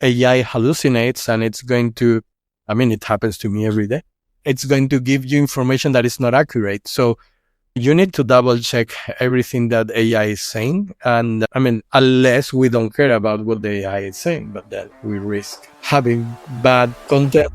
AI hallucinates and it's going to, it happens to me every day. It's going to give you information that is not accurate. So you need to double check everything that AI is saying. And unless we don't care about what the AI is saying, but then we risk having bad content.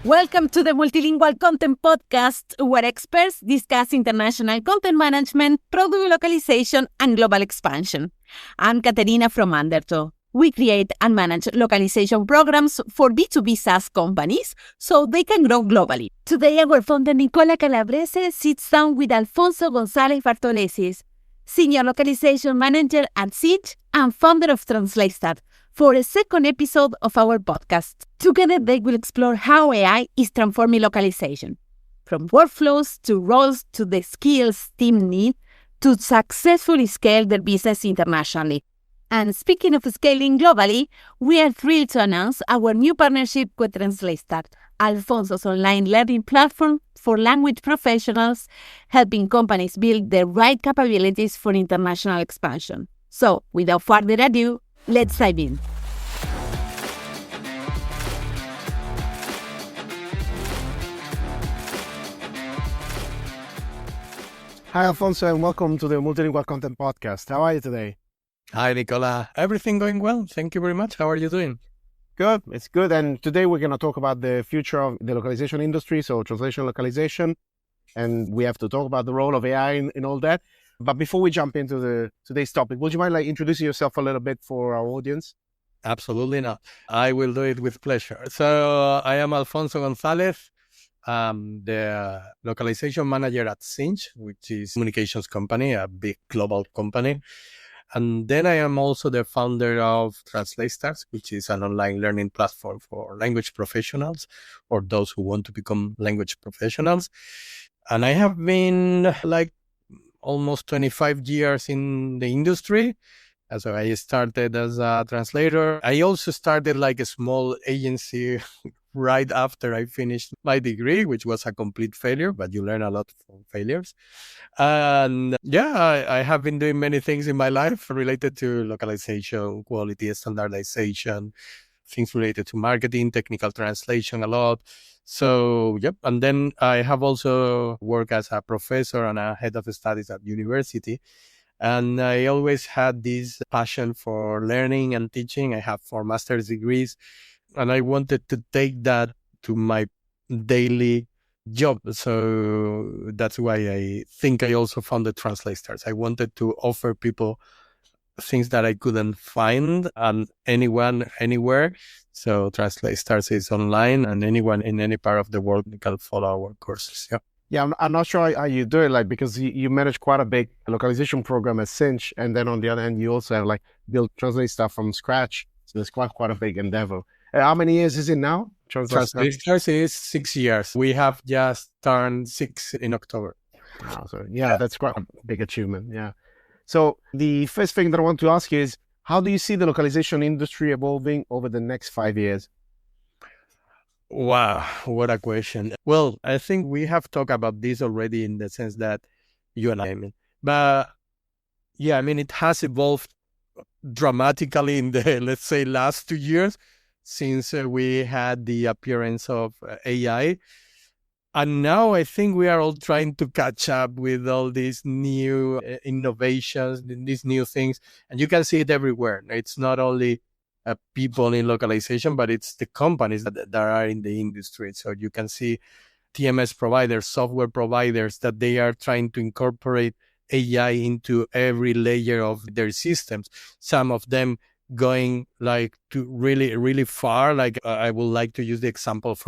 Welcome to the Multilingual Content Podcast, where experts discuss international content management, product localization, and global expansion. I'm Caterina from Undertow. We create and manage localization programs for B2B SaaS companies so they can grow globally. Today, our founder Nicola sits down with Alfonso González Bartolessis, Senior Localization Manager at Sinch and founder of TranslataStars, for a second episode of our podcast. Together, they will explore how AI is transforming localization, from workflows to roles to the skills teams need to successfully scale their business internationally. And speaking of scaling globally, we are thrilled to announce our new partnership with TranslataStars, Alfonso's online learning platform for language professionals, helping companies build the right capabilities for international expansion. So, without further ado, let's dive in. Hi, Alfonso, and welcome to the Multilingual Content Podcast. How are you today? Hi, Nicola. Everything going well? Thank you very much. How are you doing? Good. It's good. And today we're going to talk about the future of the localization industry, so translation localization. And we have to talk about the role of AI in all that. But before we jump into today's topic, would you mind introducing yourself a little bit for our audience? Absolutely not. I will do it with pleasure. So I am Alfonso González. I'm the localization manager at Sinch, which is a communications company, a big global company. And then I am also the founder of TranslataStars, which is an online learning platform for language professionals or those who want to become language professionals. And I have been almost 25 years in the industry. So I started as a translator. I also started a small agency right after I finished my degree, which was a complete failure, but you learn a lot from failures. And I have been doing many things in my life related to localization, quality, standardization, things related to marketing, technical translation a lot. So, and then I have also worked as a professor and a head of studies at university. And I always had this passion for learning and teaching. I have 4 master's degrees, and I wanted to take that to my daily job. So that's why I think I also founded TranslataStars. I wanted to offer people things that I couldn't find and anyone, anywhere. So TranslataStars is online, and anyone in any part of the world can follow our courses. Yeah, I'm not sure how you do it, because you manage quite a big localization program at Sinch, and then on the other hand, you also have build TranslataStars from scratch. So it's quite a big endeavor. How many years is it now? TranslataStars is 6 years. We have just turned 6 in October. Wow, so that's quite a big achievement. Yeah. So the first thing that I want to ask you is, how do you see the localization industry evolving over the next 5 years? Wow, what a question. Well, I think we have talked about this already in the sense that you and I But it has evolved dramatically in the, let's say, last 2 years since we had the appearance of AI. And now I think we are all trying to catch up with all these new innovations, these new things. And you can see it everywhere. It's not only people in localization, but it's the companies that are in the industry. So you can see TMS providers, software providers, that they are trying to incorporate AI into every layer of their systems. Some of them going to really, really far. I would like to use the example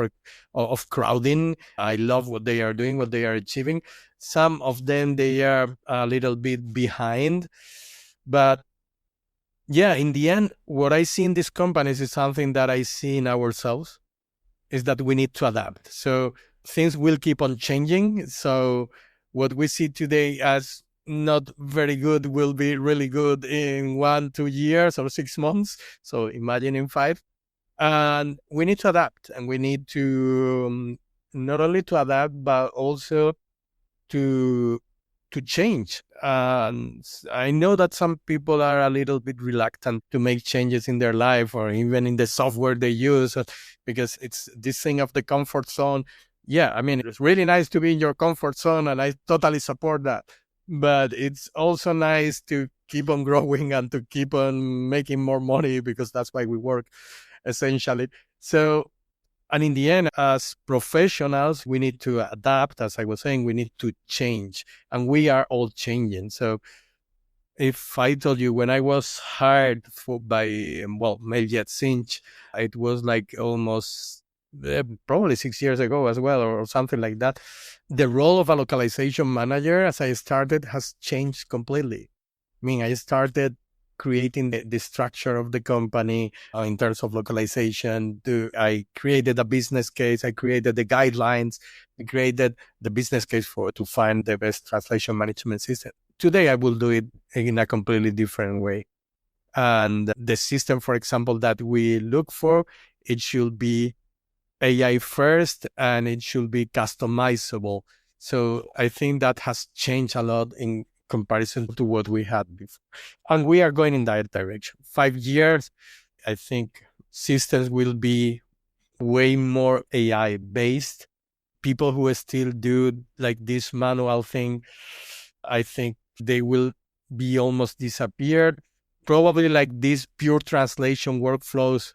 of crowding. I love what they are doing, what they are achieving. Some of them, they are a little bit behind, but in the end, what I see in these companies is something that I see in ourselves, is that we need to adapt. So things will keep on changing. So what we see today as not very good will be really good in 1-2 years or 6 months. So imagine in 5. And we need to adapt, and we need to not only to adapt, but also to to change. I know that some people are a little bit reluctant to make changes in their life or even in the software they use because it's this thing of the comfort zone. Yeah, I mean, it's really nice to be in your comfort zone, and I totally support that. But it's also nice to keep on growing and to keep on making more money, because that's why we work, essentially. So, and in the end, as professionals, we need to adapt. As I was saying, we need to change, and we are all changing. So if I told you when I was hired maybe at Sinch, it was like almost probably 6 years ago as well, or something like that. The role of a localization manager, as I started, has changed completely. I mean, I started creating the structure of the company in terms of localization. I created a business case. I created the guidelines. I created the business case to find the best translation management system. Today, I will do it in a completely different way. And the system, for example, that we look for, it should be AI first, and it should be customizable. So I think that has changed a lot in comparison to what we had before. And we are going in that direction. 5 years, I think systems will be way more AI based. People who still do like this manual thing, I think they will be almost disappeared. Probably like these pure translation workflows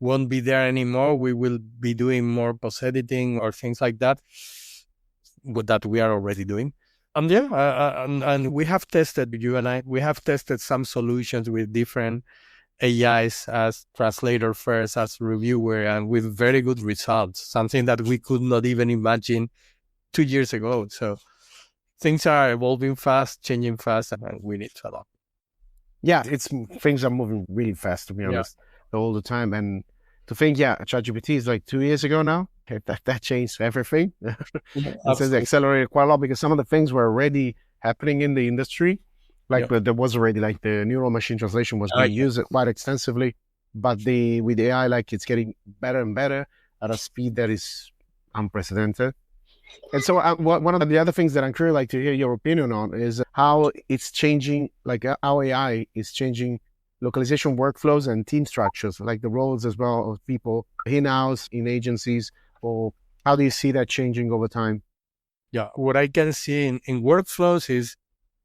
won't be there anymore. We will be doing more post-editing or things like that, that we are already doing. And and we have tested, you and I, we have tested some solutions with different AIs as translator first, as reviewer, and with very good results, something that we could not even imagine 2 years ago. So things are evolving fast, changing fast, and we need to adapt. Yeah, things are moving really fast, to be honest, all the time. And to think, ChatGPT is like 2 years ago now. That changed everything. It says accelerated quite a lot, because some of the things were already happening in the industry. There was already like the neural machine translation was being used quite extensively, but with AI, like it's getting better and better at a speed that is unprecedented. And so one of the other things that I'm curious like to hear your opinion on is how it's changing, like how AI is changing localization workflows and team structures, like the roles as well of people in-house, in agencies, or how do you see that changing over time? Yeah, what I can see in workflows is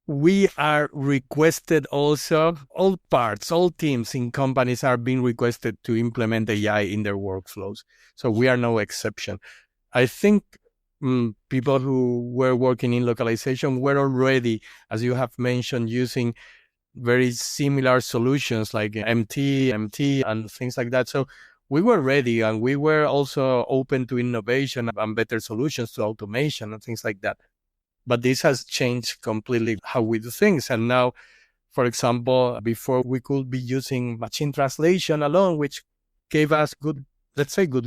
we are requested also, all teams in companies are being requested to implement AI in their workflows. So we are no exception. I think people who were working in localization were already, as you have mentioned, using very similar solutions like MT, and things like that. So we were ready, and we were also open to innovation and better solutions to automation and things like that. But this has changed completely how we do things. And now, for example, before we could be using machine translation alone, which gave us good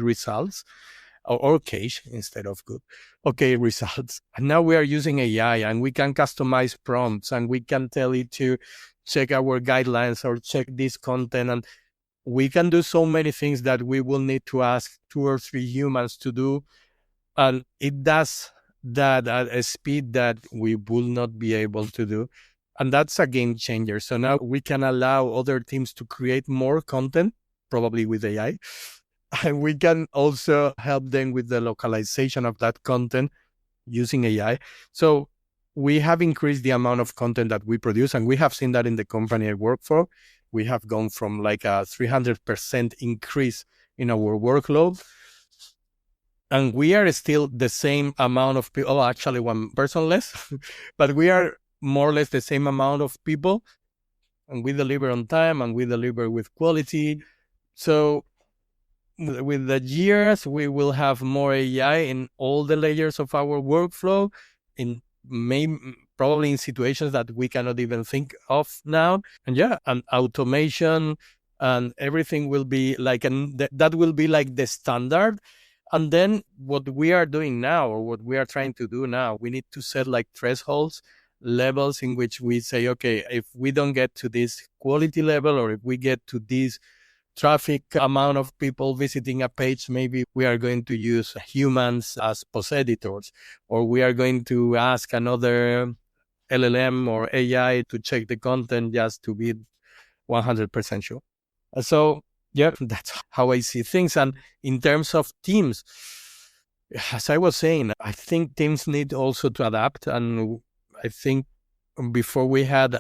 results, or okay instead of good, okay results. And now we are using AI, and we can customize prompts, and we can tell it to check our guidelines or check this content. And we can do so many things that we will need to ask 2 or 3 humans to do. And it does that at a speed that we will not be able to do. And that's a game changer. So now we can allow other teams to create more content, probably with AI. And we can also help them with the localization of that content using AI. So we have increased the amount of content that we produce, and we have seen that in the company I work for. We have gone from like a 300% increase in our workload. And we are still the same amount of people, actually 1 person less, but we are more or less the same amount of people, and we deliver on time, and we deliver with quality. So with the years, we will have more AI in all the layers of our workflow, probably in situations that we cannot even think of now. And automation and everything will be like, that will be like the standard. And then what we are doing now, or what we are trying to do now, we need to set like thresholds, levels in which we say, okay, if we don't get to this quality level, or if we get to this traffic amount of people visiting a page, maybe we are going to use humans as post editors, or we are going to ask another LLM or AI to check the content just to be 100% sure. So, yeah, that's how I see things. And in terms of teams, as I was saying, I think teams need also to adapt. And I think before we had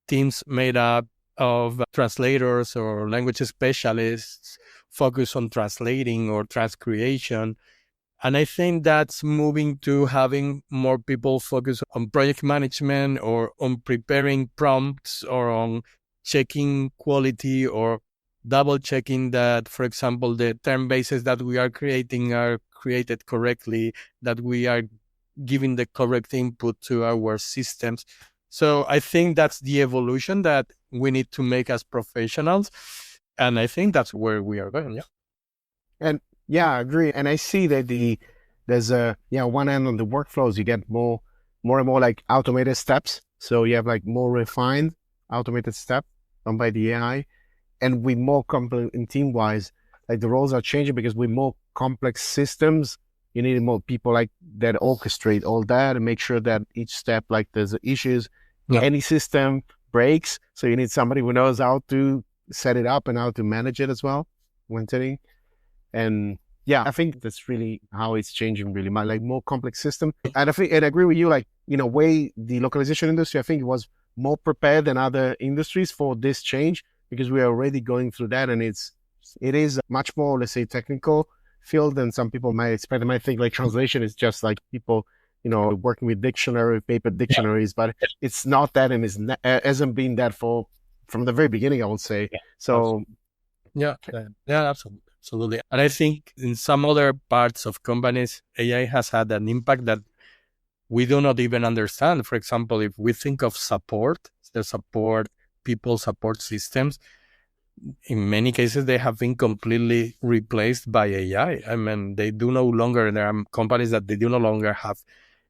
teams made up of translators or language specialists focused on translating or transcreation. And I think that's moving to having more people focus on project management or on preparing prompts or on checking quality or double checking that, for example, the term bases that we are creating are created correctly, that we are giving the correct input to our systems. So I think that's the evolution that we need to make as professionals. And I think that's where we are going. Yeah. And yeah, I agree. And I see that there's one end on the workflows, you get more and more like automated steps. So you have like more refined automated step done by the AI, and with more complex in team wise, like the roles are changing because with more complex systems, you need more people like that orchestrate all that and make sure that each step, like there's issues, any system breaks. So you need somebody who knows how to set it up and how to manage it as well when setting. And yeah, I think that's really how it's changing really, like more complex system. And I think, and I agree with you, like, in a way, the localization industry, I think it was more prepared than other industries for this change because we are already going through that. And it is much more, let's say, technical field than some people might expect. They might think like translation is just like people, working with paper dictionaries, but it's not that, and hasn't been that from the very beginning, I would say. So yeah, absolutely. And I think in some other parts of companies, AI has had an impact that we do not even understand. For example, if we think of support systems, in many cases, they have been completely replaced by AI. I mean, there are companies that they do no longer have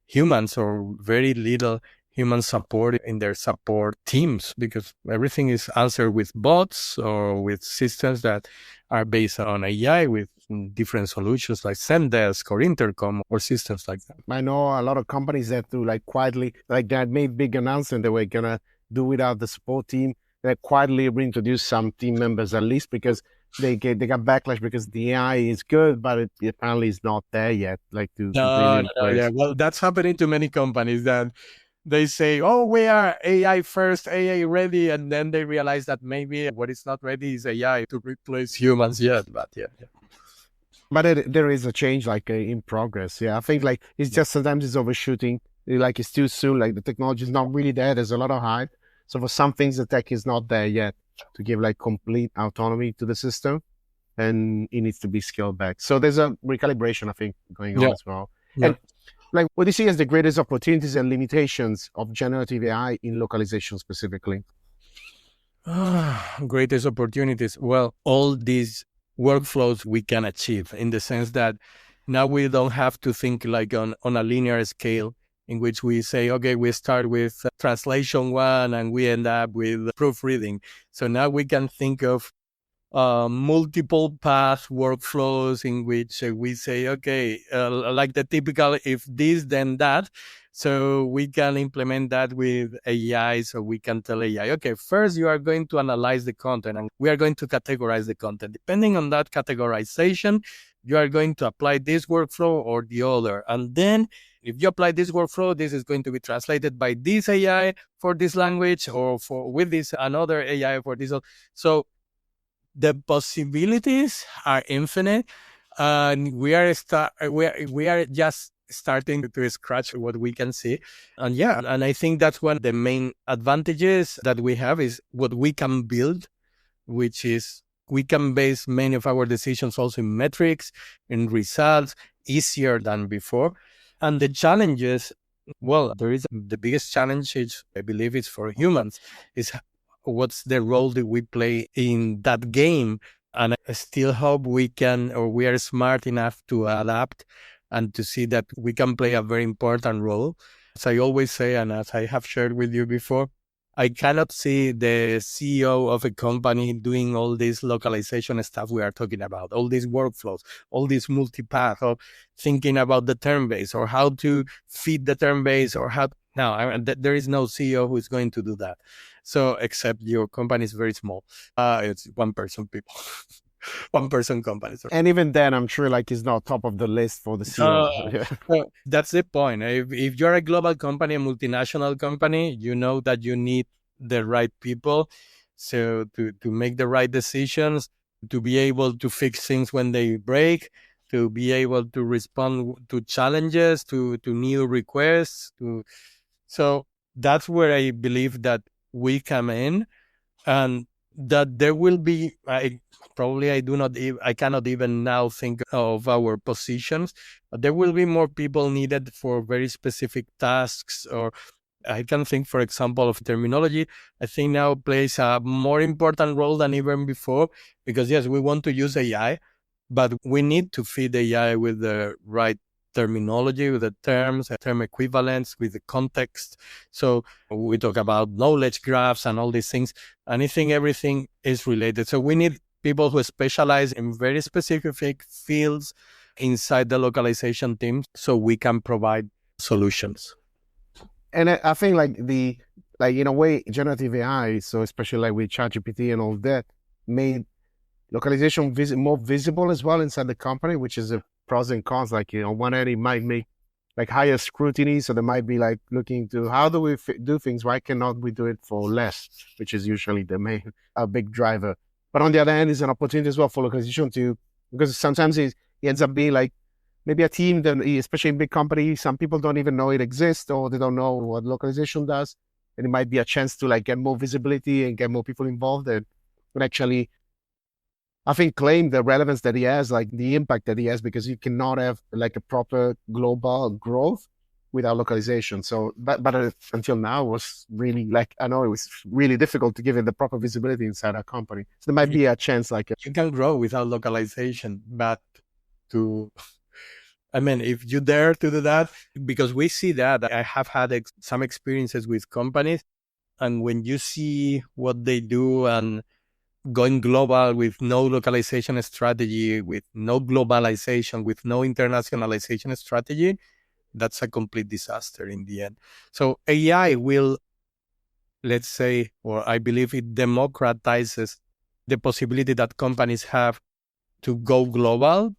humans or very little human support in their support teams because everything is answered with bots or with systems that are based on AI with different solutions like Zendesk or Intercom or systems like that. I know a lot of companies that do like quietly, like that made big announcement they were going to do without the support team. They quietly reintroduce some team members at least because they got backlash because the AI is good, but it apparently is not there yet. Well, that's happening to many companies that they say, "Oh, we are AI first, AI ready," and then they realize that maybe what is not ready is AI to replace humans yet. But but there is a change in progress. Yeah, I think like it's just sometimes it's overshooting. Like it's too soon. Like the technology is not really there. There's a lot of hype. So for some things, the tech is not there yet to give like complete autonomy to the system, and it needs to be scaled back. So there's a recalibration, I think, going on as well. Yeah. And like, what do you see as the greatest opportunities and limitations of generative AI in localization specifically? Greatest opportunities. Well, all these workflows we can achieve in the sense that now we don't have to think like on a linear scale in which we say, okay, we start with translation one and we end up with proofreading. So now we can think of multiple path workflows in which we say, okay, like the typical if this, then that. So we can implement that with AI. So we can tell AI, okay, first you are going to analyze the content and we are going to categorize the content. Depending on that categorization, you are going to apply this workflow or the other. And then if you apply this workflow, this is going to be translated by this AI for this language or with this another AI for this. So the possibilities are infinite, and we are just starting to scratch what we can see. And I think that's one of the main advantages that we have is what we can build, which is we can base many of our decisions also in metrics, in results, easier than before. And the challenges, well, there is the biggest challenge, I believe it's for humans, is what's the role that we play in that game. And I still hope we are smart enough to adapt and to see that we can play a very important role. As I always say, and as I have shared with you before, I cannot see the CEO of a company doing all this localization stuff we are talking about, all these workflows, all this multipath, or thinking about the term base or how to feed the term base or how No, there is no CEO who is going to do that. So except your company is very small. It's one person people, one person company. Sorry. And even then, I'm sure like it's not top of the list for the CEO. So that's the point. If you're a global company, a multinational company, you know that you need the right people. So to make the right decisions, to be able to fix things when they break, to be able to respond to challenges, to new requests. So that's where I believe that we come in, and that there will be, I cannot even now think of our positions, but there will be more people needed for very specific tasks. Or I can think, for example, of terminology. I think now plays a more important role than even before, because yes, we want to use AI, but we need to feed AI with the right terminology, with the terms, term equivalents, with the context. So we talk about knowledge graphs and all these things, and I think everything is related. So we need people who specialize in very specific fields inside the localization team, so we can provide solutions. And I think in a way, generative AI, so especially like with ChatGPT and all that, made localization more visible as well inside the company, which is a pros and cons. Like, on one end, it might make like higher scrutiny. So they might be like looking to how do we do things? Why cannot we do it for less? Which is usually a big driver. But on the other hand, it's an opportunity as well for localization because sometimes it ends up being like maybe a team that, especially in big companies, some people don't even know it exists, or they don't know what localization does. And it might be a chance to like get more visibility and get more people involved and actually, I think, claim the relevance that he has, like the impact that he has, because you cannot have like a proper global growth without localization. So, but until now was really like, I know it was really difficult to give it the proper visibility inside our company. So there might be a chance like you can grow without localization, but if you dare to do that, because we see that. I have had some experiences with companies, and when you see what they do and going global with no localization strategy, with no globalization, with no internationalization strategy, that's a complete disaster in the end. So AI will, let's say, or I believe it democratizes the possibility that companies have to go global,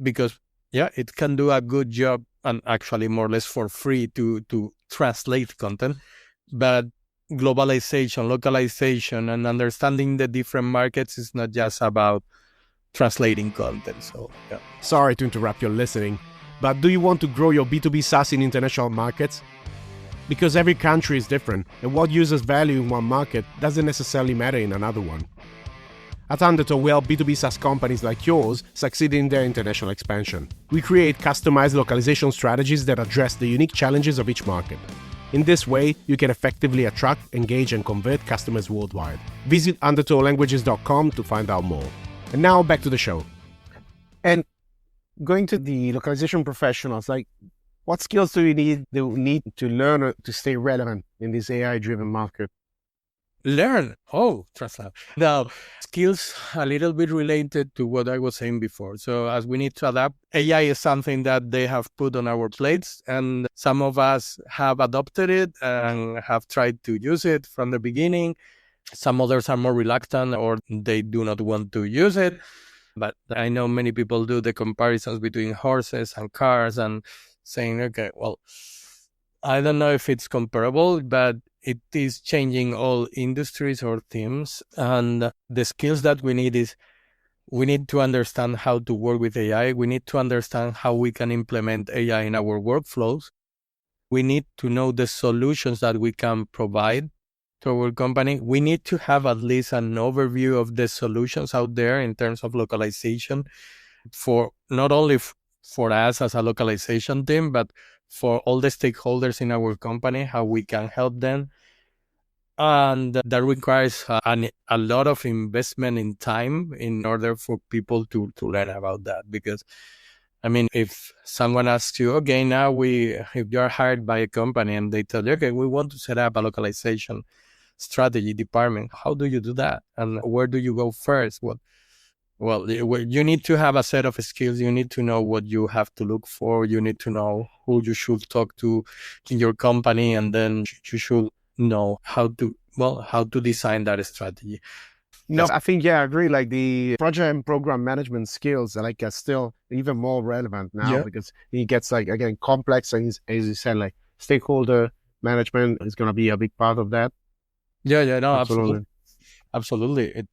because it can do a good job, and actually more or less for free to translate content. But globalization, localization, and understanding the different markets is not just about translating content. So, Sorry to interrupt your listening, but do you want to grow your B2B SaaS in international markets? Because every country is different, and what users value in one market doesn't necessarily matter in another one. At Undertow, we help B2B SaaS companies like yours succeed in their international expansion. We create customized localization strategies that address the unique challenges of each market. In this way, you can effectively attract, engage, and convert customers worldwide. Visit undertowlanguages.com to find out more. And now back to the show. And going to the localization professionals, like, what skills do you need to learn to stay relevant in this AI-driven market? Learn. Translate. Now, skills a little bit related to what I was saying before. So as we need to adapt, AI is something that they have put on our plates, and some of us have adopted it and have tried to use it from the beginning. Some others are more reluctant, or they do not want to use it. But I know many people do the comparisons between horses and cars and saying, okay, well, I don't know if it's comparable, but it is changing all industries or teams. And the skills that we need is, we need to understand how to work with AI. We need to understand how we can implement AI in our workflows. We need to know the solutions that we can provide to our company. We need to have at least an overview of the solutions out there in terms of localization, for not only for us as a localization team, but for all the stakeholders in our company, how we can help them. And that requires a lot of investment in time in order for people to learn about that. Because, if someone asks you, okay, now if you're hired by a company and they tell you, okay, we want to set up a localization strategy department, how do you do that? And where do you go first? Well, you need to have a set of skills. You need to know what you have to look for. You need to know who you should talk to in your company, and then you should know how to design that strategy. No, I think, I agree. Like the project and program management skills are still even more relevant now because it gets again, complex. And as you said, like stakeholder management is going to be a big part of that. Yeah, no, absolutely.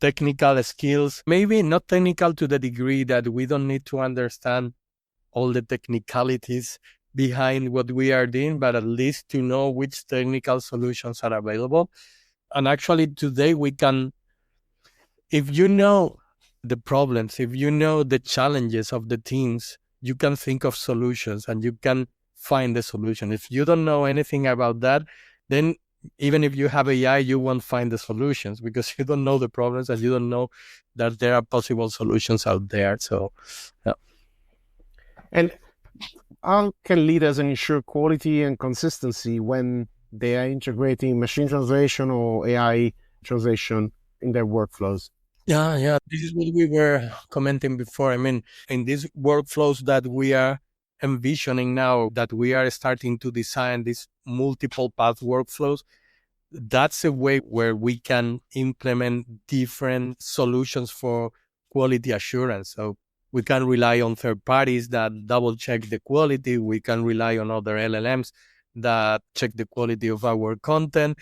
Technical skills, maybe not technical to the degree that we don't need to understand all the technicalities behind what we are doing, but at least to know which technical solutions are available. And actually today we can, if you know the problems, if you know the challenges of the teams, you can think of solutions and you can find the solution. If you don't know anything about that, then even if you have AI, you won't find the solutions because you don't know the problems and you don't know that there are possible solutions out there. So, yeah. And how can leaders ensure quality and consistency when they are integrating machine translation or AI translation in their workflows? Yeah. This is what we were commenting before. I mean, in these workflows that we are envisioning now, that we are starting to design these multiple path workflows, that's a way where we can implement different solutions for quality assurance. So we can rely on third parties that double check the quality. We can rely on other LLMs that check the quality of our content.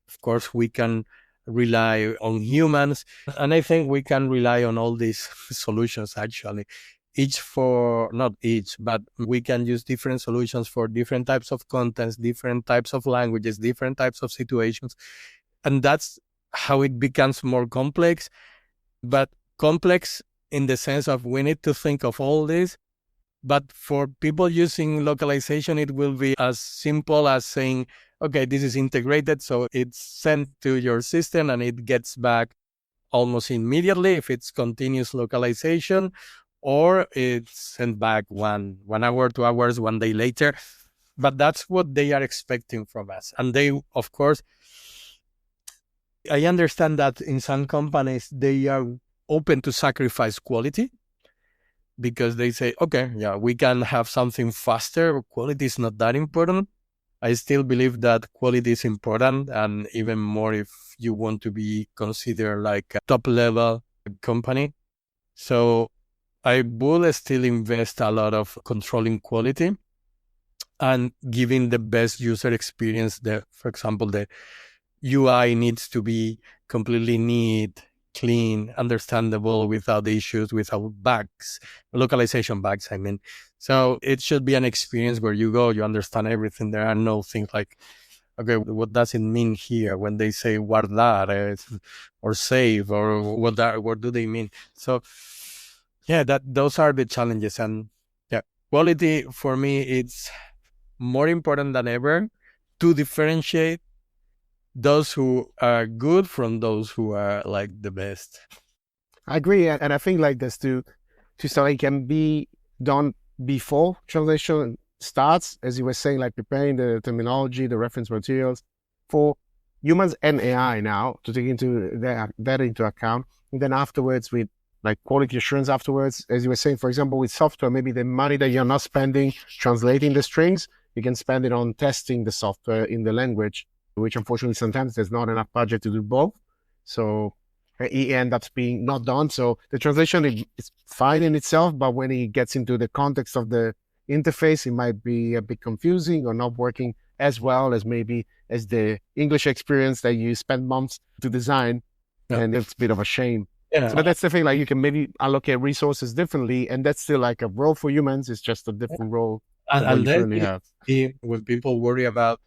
Of course, we can rely on humans. And I think we can rely on all these solutions actually. Not each, but we can use different solutions for different types of contents, different types of languages, different types of situations. And that's how it becomes more complex, but complex in the sense of we need to think of all this. But for people using localization, it will be as simple as saying, okay, this is integrated, so it's sent to your system and it gets back almost immediately if it's continuous localization, or it's sent back 1 hour, 2 hours, 1 day later. But that's what they are expecting from us. And they, of course, I understand that in some companies, they are open to sacrifice quality because they say, okay, yeah, we can have something faster. Quality is not that important. I still believe that quality is important, and even more if you want to be considered like a top level company. So I will still invest a lot of controlling quality and giving the best user experience. For example, the UI needs to be completely neat, clean, understandable, without issues, without bugs, localization bugs, I mean. So it should be an experience where you go, you understand everything. There are no things like, okay, what does it mean here when they say guardar or save, or what do they mean? So yeah, those are the challenges. And yeah, quality for me, it's more important than ever to differentiate those who are good from those who are like the best. I agree. And I think like this to start, it can be done before translation starts, as you were saying, like preparing the terminology, the reference materials for humans and AI now to take that into account. And then afterwards with like quality assurance afterwards, as you were saying, for example, with software, maybe the money that you're not spending translating the strings, you can spend it on testing the software in the language, which unfortunately sometimes there's not enough budget to do both. So it ends up being not done. So the translation is fine in itself, but when it gets into the context of the interface, it might be a bit confusing or not working as well as maybe as the English experience that you spend months to design. Yeah. And it's a bit of a shame. Yeah. So that's the thing, like you can maybe allocate resources differently, and that's still like a role for humans. It's just a different role. And then when people worry about,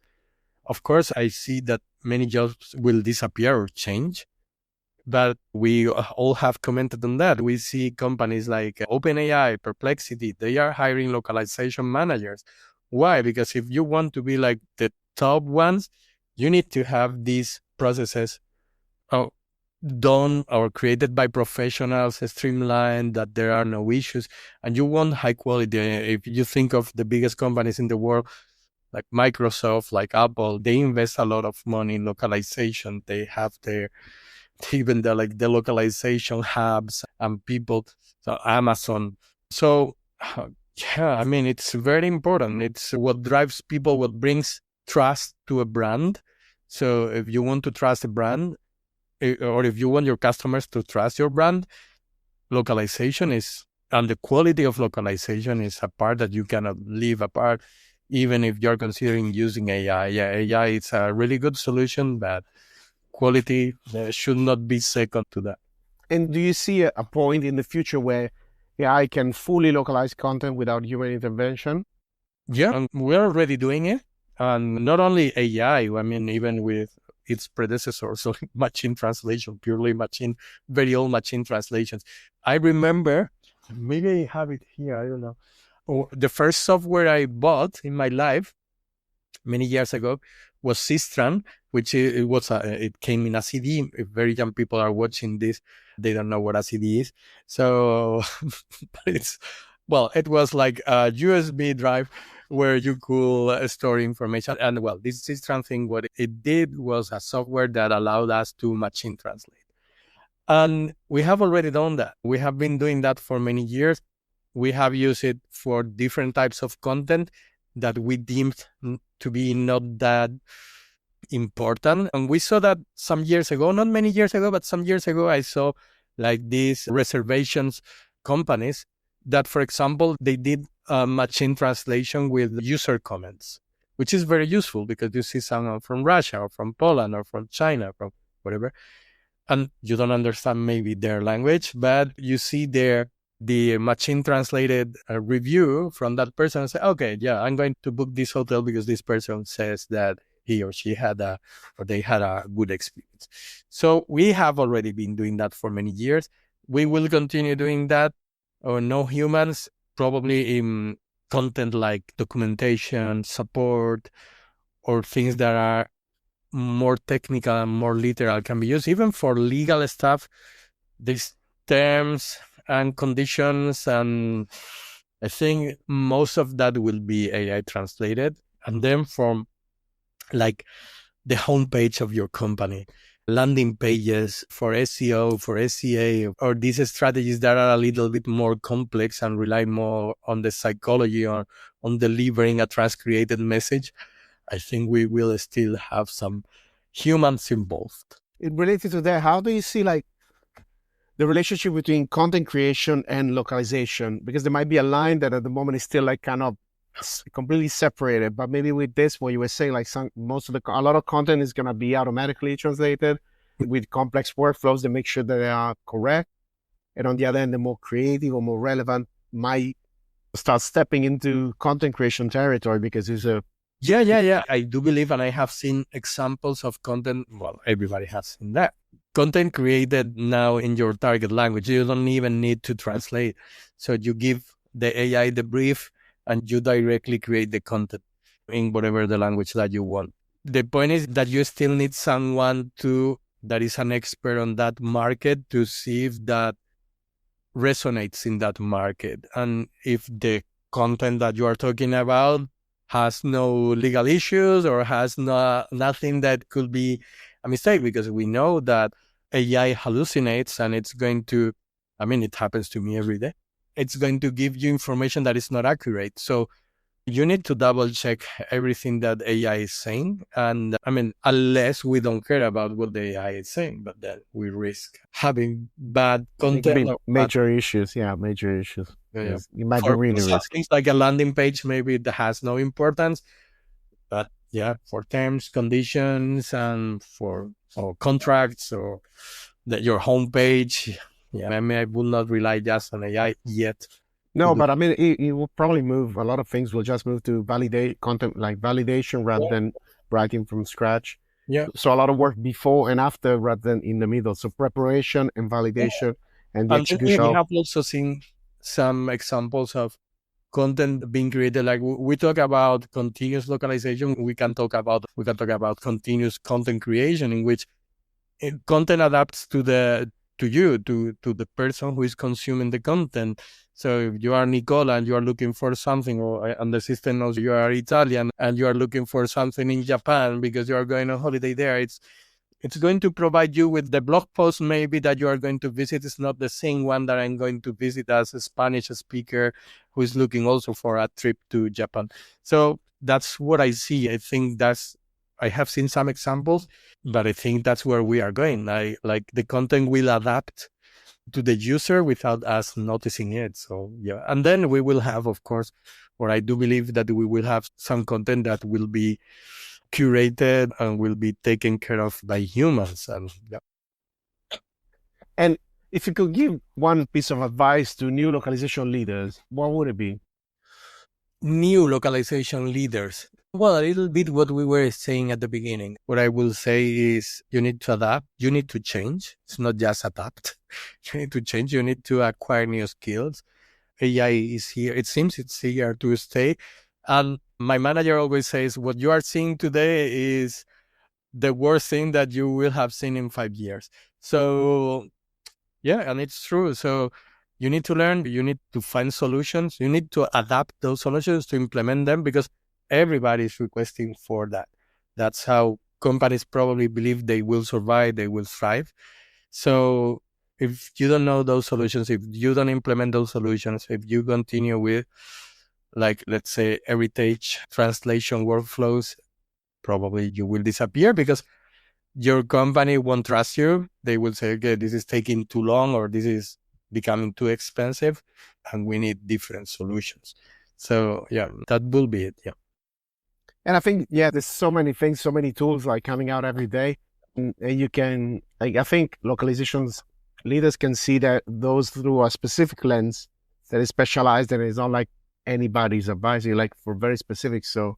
of course, I see that many jobs will disappear or change, but we all have commented on that. We see companies like OpenAI, Perplexity, they are hiring localization managers. Why? Because if you want to be like the top ones, you need to have these processes done or created by professionals, streamlined, that there are no issues, and you want high quality. If you think of the biggest companies in the world, like Microsoft, like Apple, they invest a lot of money in localization. They have their even the localization hubs and people, so Amazon. So yeah, I mean, it's very important. It's what drives people, what brings trust to a brand. So if you want to trust a brand, or if you want your customers to trust your brand, localization is, and the quality of localization is a part that you cannot leave apart, even if you're considering using AI. Yeah, AI is a really good solution, but quality should not be second to that. And do you see a point in the future where AI can fully localize content without human intervention? Yeah, and we're already doing it. And not only AI, I mean, even with its predecessors, so machine translation, purely machine, very old machine translations. I remember, maybe I have it here, I don't know. The first software I bought in my life many years ago was Sistran, which it came in a CD. If very young people are watching this, they don't know what a CD is. So it was like a USB drive where you could store information. And well, this Sistran thing, what it did was a software that allowed us to machine translate. And we have already done that. We have been doing that for many years. We have used it for different types of content that we deemed to be not that important. And we saw that some years ago, not many years ago, but some years ago, I saw like these reservations companies that, for example, they did machine translation with user comments, which is very useful because you see someone from Russia or from Poland or from China, from whatever, and you don't understand maybe their language, but you see the machine translated review from that person and say, okay, yeah, I'm going to book this hotel because this person says that he or she they had a good experience. So we have already been doing that for many years. We will continue doing that. Or no humans, probably in content like documentation, support, or things that are more technical and more literal can be used. Even for legal stuff, these terms and conditions, and I think most of that will be AI translated. And then from like the homepage of your company, landing pages for SEO, for SEA, or these strategies that are a little bit more complex and rely more on the psychology or on delivering a trans-created message, I think we will still have some humans involved. Related to that, how do you see like the relationship between content creation and localization? Because there might be a line that at the moment is still like kind of completely separated, but maybe with this, what you were saying, like a lot of content is going to be automatically translated with complex workflows that make sure that they are correct. And on the other end, the more creative or more relevant might start stepping into content creation territory because it's a... Yeah. I do believe, and I have seen examples of content. Well, everybody has seen that. Content created now in your target language. You don't even need to translate. So you give the AI the brief and you directly create the content in whatever the language that you want. The point is that you still need someone that is an expert on that market to see if that resonates in that market. And if the content that you are talking about has no legal issues or has nothing that could be a mistake, because we know that AI hallucinates and it's going to, I mean, it happens to me every day. It's going to give you information that is not accurate. So you need to double check everything that AI is saying. And I mean, unless we don't care about what the AI is saying, but then we risk having bad content. Major issues. Yeah. Yes. You might be really risk. Things like a landing page, maybe that has no importance. But yeah, for terms, conditions, and for contracts or your homepage, yeah, I mean, I will not rely just on AI yet. No, but I mean, it will probably move. A lot of things will just move to validate content, like validation rather than writing from scratch. Yeah. So a lot of work before and after rather than in the middle. So preparation and validation and the execution. We have also seen some examples of content being created. Like we talk about continuous localization. We can talk about continuous content creation, in which content adapts to the person who is consuming the content. So if you are Nicola and you are looking for something, and the system knows you are Italian and you are looking for something in Japan because you are going on holiday there, It's going to provide you with the blog post maybe that you are going to visit. It's not the same one that I'm going to visit as a Spanish speaker who is looking also for a trip to Japan. So that's what I see. I think I have seen some examples, but I think that's where we are going. The content will adapt to the user without us noticing it. So yeah. And then we will have, of course, or I do believe that we will have some content that will be curated and will be taken care of by humans. And yeah. And if you could give one piece of advice to new localization leaders, what would it be? New localization leaders. Well, a little bit what we were saying at the beginning. What I will say is you need to adapt. You need to change. It's not just adapt. You need to change. You need to acquire new skills. AI is here. It seems it's here to stay. And my manager always says, what you are seeing today is the worst thing that you will have seen in 5 years. So yeah, and it's true. So you need to learn, you need to find solutions, you need to adapt those solutions to implement them because everybody is requesting for that. That's how companies probably believe they will survive, they will thrive. So if you don't know those solutions, if you don't implement those solutions, if you continue with, like, let's say, heritage translation workflows, probably you will disappear because your company won't trust you. They will say, okay, this is taking too long or this is becoming too expensive and we need different solutions. So yeah, that will be it. Yeah. And I think, there's so many things, so many tools like coming out every day. And you can, I think localizations leaders can see that those through a specific lens that is specialized and is not like anybody's advising, like for very specific. So,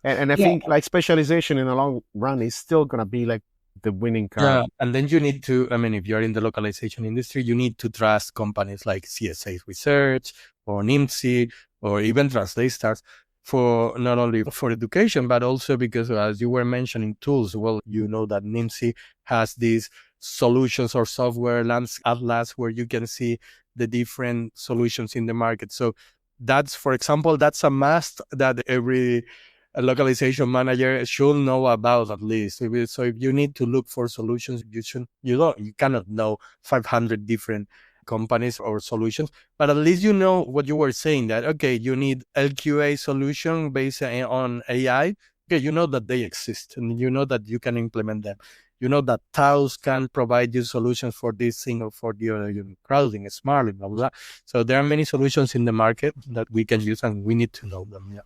and I think like specialization in the long run is still going to be like the winning card. Yeah. And then you need to, if you're in the localization industry, you need to trust companies like CSA Research or NIMSI or even TranslataStars for not only for education, but also because as you were mentioning tools, well, you know that NIMSI has these solutions or software atlas where you can see the different solutions in the market. So that's, for example, that's a must that every localization manager should know about at least. So if you need to look for solutions, you cannot know 500 different companies or solutions, but at least you know what you were saying, that, okay, you need LQA solution based on AI. Okay, you know that they exist and you know that you can implement them. You know that TAUs can provide you solutions for this thing or for the other, crowding, smartly, blah, blah, blah. So there are many solutions in the market that we can use and we need to know them. Yeah.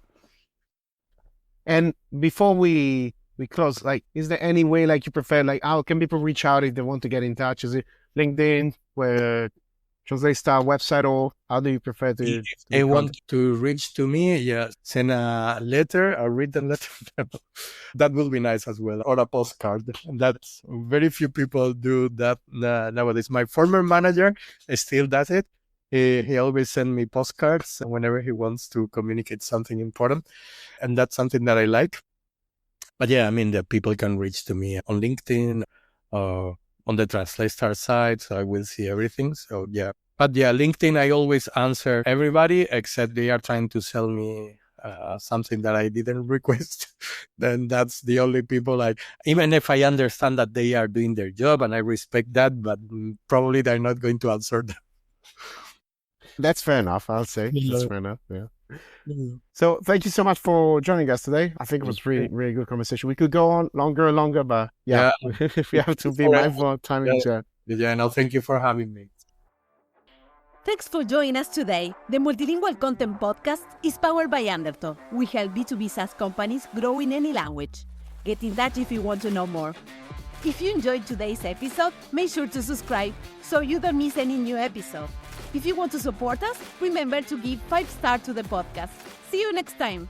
And before we close, like, is there any way like you prefer, like, how can people reach out if they want to get in touch? Is it LinkedIn, where TranslataStars website, or how do you prefer to? If they want to reach to me, send a written letter. That will be nice as well, or a postcard. That's very few people do that nowadays. My former manager still does it. He always sends me postcards whenever he wants to communicate something important, and that's something that I like. But yeah, the people can reach to me on LinkedIn or on the TranslataStars side, so I will see everything. So yeah, but yeah, LinkedIn, I always answer everybody except they are trying to sell me something that I didn't request. Then that's the only people even if I understand that they are doing their job and I respect that, but probably they're not going to answer them. That's fair enough, I'll say. That's fair enough, yeah. Mm-hmm. So thank you so much for joining us today. I think it was really, really good conversation. We could go on longer and longer, but yeah. We have to be mindful of time and chat. Yeah, no, thank you for having me. Thanks for joining us today. The Multilingual Content Podcast is powered by Undertow. We help B2B SaaS companies grow in any language. Get in touch if you want to know more. If you enjoyed today's episode, make sure to subscribe so you don't miss any new episode. If you want to support us, remember to give 5 stars to the podcast. See you next time.